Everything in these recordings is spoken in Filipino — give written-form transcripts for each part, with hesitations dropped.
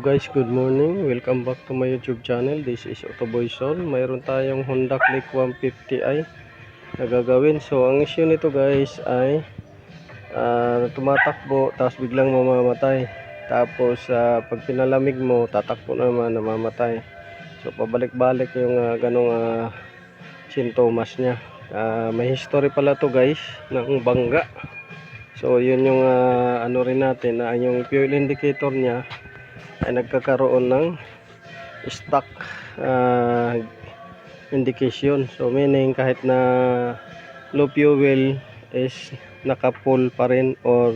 guys, good morning. Welcome back to my YouTube channel. This is Otoboy Sol. Mayroon tayong Honda Click 150i na gagawin. So ang issue nito guys ay tumatakbo tapos biglang mamamatay. Tapos pag pinalamig mo, tatakbo naman, namamatay. So pabalik-balik yung ganong sintomas niya. May history pala to guys ng bangga. So yun yung ano rin natin na yung fuel indicator niya ay nagkakaroon ng stock indication. So meaning kahit na low fuel is naka full pa rin or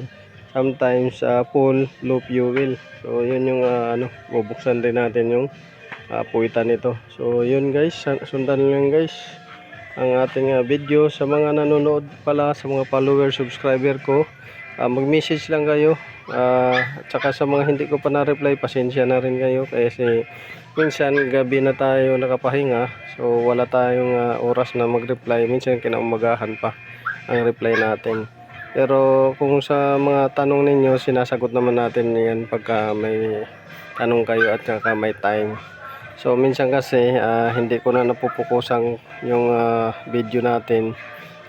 sometimes full low fuel. So yun yung bubuksan din natin yung puwitan nito. So yun guys, sundan lang guys ang ating video. Sa mga nanonood pala, sa mga follower, subscriber ko, mag-message lang kayo. At saka sa mga hindi ko pa na-reply, pasensya na rin kayo kasi minsan gabi na tayo nakapahinga, so wala tayong oras na mag-reply. Minsan kinaumagahan pa ang reply natin. Pero kung sa mga tanong ninyo, sinasagot naman natin yan pagka may tanong kayo at saka may time. So minsan kasi hindi ko na napupukusan yung video natin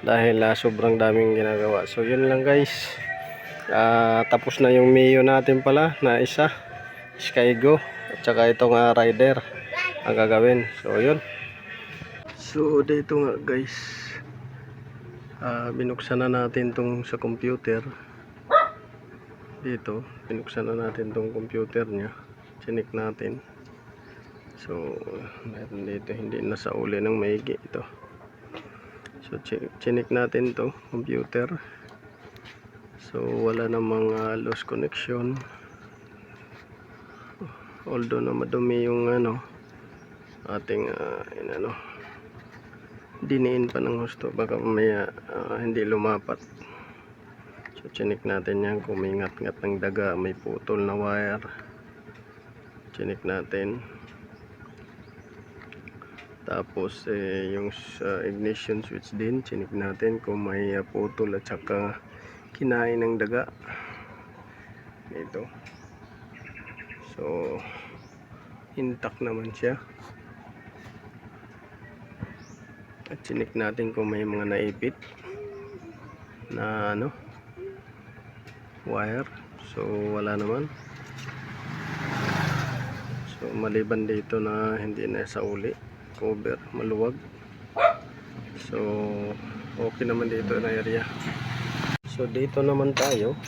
dahil sobrang daming ginagawa. So yun lang guys. Tapos na yung Mio natin pala na isa, Skygo, at saka itong rider ang gagawin. So yun. So dito nga guys, binuksan na natin tong sa computer. Dito binuksan na natin tong computer nya, chinik natin. So meron dito hindi nasa uli ng maigi ito. So chinik natin to computer. So wala namang loose connection, although na madumi yung ating diniin pa ng husto, baka mamaya hindi lumapat. So chinik natin yan kung may ngat-ngat ng daga, may putol na wire, chinik natin. Tapos yung ignition switch din, chinik natin kung may putol at saka kinain ng daga ito. So intact naman siya. At chinik natin kung may mga naipit na wire. So wala naman. So maliban dito na hindi na sa uli, cover maluwag. So okay naman dito na area. So dito naman tayo,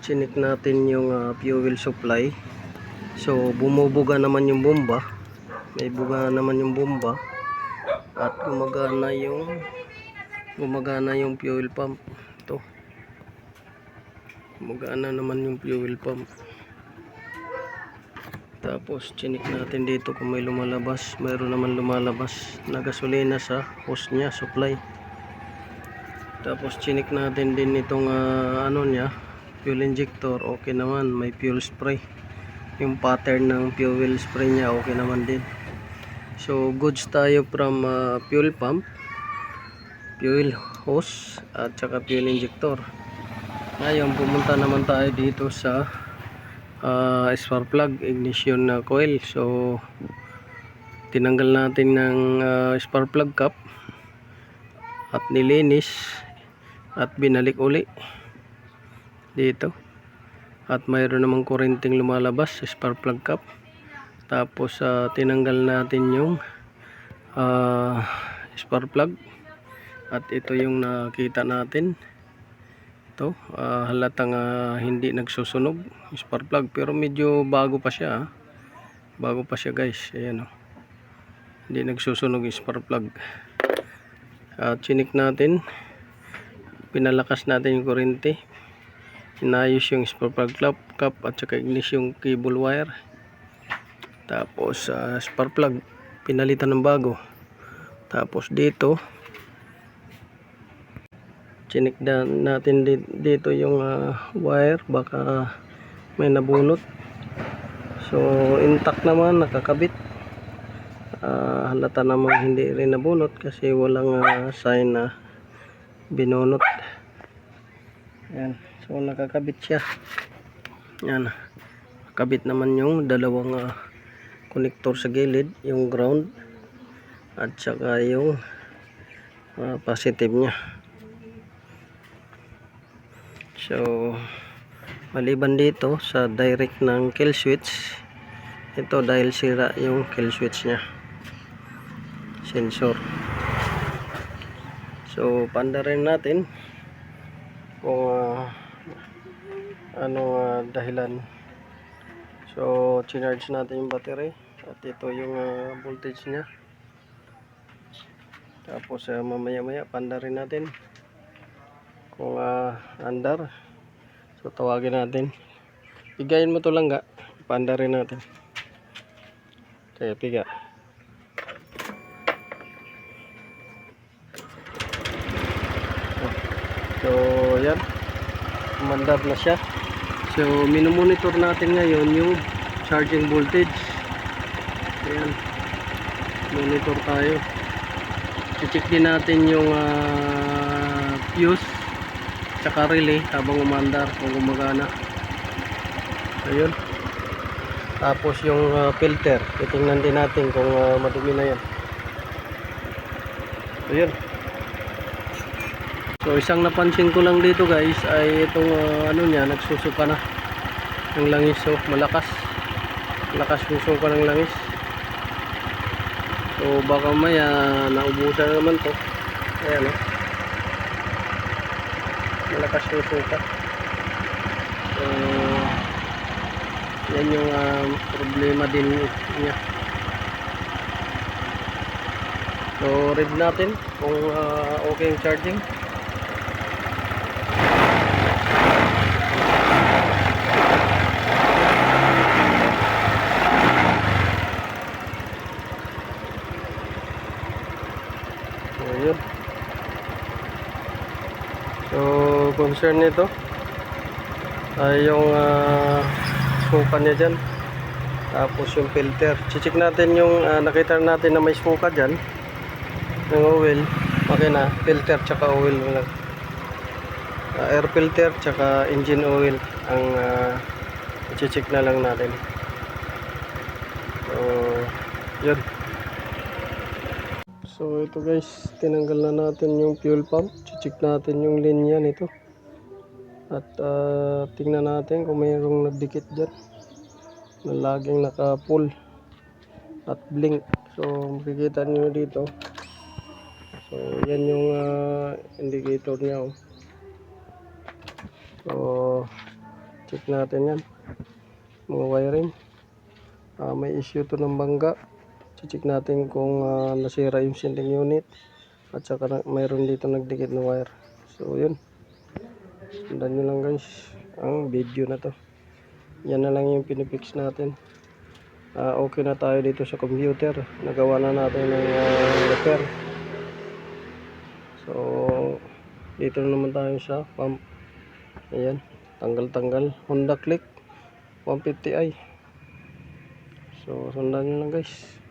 chinik natin yung fuel supply. So bumubuga naman yung bomba, may buga naman yung bomba, at gumagana yung fuel pump. Ito, gumagana naman yung fuel pump. Tapos chinik natin dito kung may lumalabas. Mayroon naman lumalabas na gasolina sa hose nya, supply. Tapos chinik natin din itong nya, fuel injector. Okay naman, may fuel spray. Yung pattern ng fuel spray nya okay naman din. So goods tayo from fuel pump, fuel hose, at saka fuel injector. Ngayon pumunta naman tayo dito sa spark plug, ignition coil. So tinanggal natin ng spark plug cap at nilinis at binalik uli dito, at mayroon namang kurenting lumalabas sa spark plug cap. Tapos tinanggal natin yung spark plug, at ito yung nakita natin. Ito halatang hindi nagsusunog spark plug, pero medyo bago pa siya. Bago pa siya guys. Ayan hindi nagsusunog yung spark plug. Chinik natin, pinalakas natin yung kurente, inayos yung spark plug cap at saka ignition cable wire. Tapos spark plug pinalitan ng bago. Tapos dito chinik natin dito yung wire, baka may nabunot. So intact naman, nakakabit. Halata namang hindi rin nabunot kasi walang sign na binunot. Yan. So nakakabit siya. Yan. kabit naman yung dalawang connector sa gilid, yung ground at saka yung positive nya. So maliban dito sa direct ng kill switch, ito dahil sira yung kill switch nya, sensor. So paandarin natin kung anong dahilan. So charge natin yung battery at ito yung voltage nya. Tapos mamaya paandarin natin kung andar. So tawagin natin, pigayin mo to lang ga, paandarin natin. Kaya piga. So yan, umandar na siya. So minomonitor natin ngayon yung charging voltage. Ayan, monitor tayo. I-check din natin yung fuse tsaka relay habang umandar kung gumagana. Ayun. Tapos yung filter, titingnan din natin kung madumi na yan. Ayun. So isang napansin ko lang dito guys ay itong niya, nagsusuka na ng langis. So malakas susuka ng langis. So baka maya naubusan na naman to. Ayan malakas susuka. So yan yung problema din niya. So read natin kung okay yung charging. Ayun. So concern nito ay yung suka niya dyan, tapos yung filter. Check natin yung nakita natin na may suka dyan ng oil, makina, filter tsaka oil lang. Air filter tsaka engine oil ang i-check na lang natin. So yun. So ito guys, tinanggal na natin yung fuel pump. Check natin yung linya nito at tingnan natin kung mayroong nagdikit dyan na laging naka full at blink. So makikita nyo dito. So yan yung indicator nya. So check natin yan, mga wiring. May issue to ng bangga. Check natin kung nasira yung sending unit at saka mayroon dito nagdikit na wire. So yun, sundan nyo lang guys ang video na to. Yan na lang yung pinifix natin. Okay na tayo dito sa computer, nagawa na natin ng repair. So dito naman tayo sa pump. Ayan, tanggal Honda Click 150i. So sundan nyo lang guys.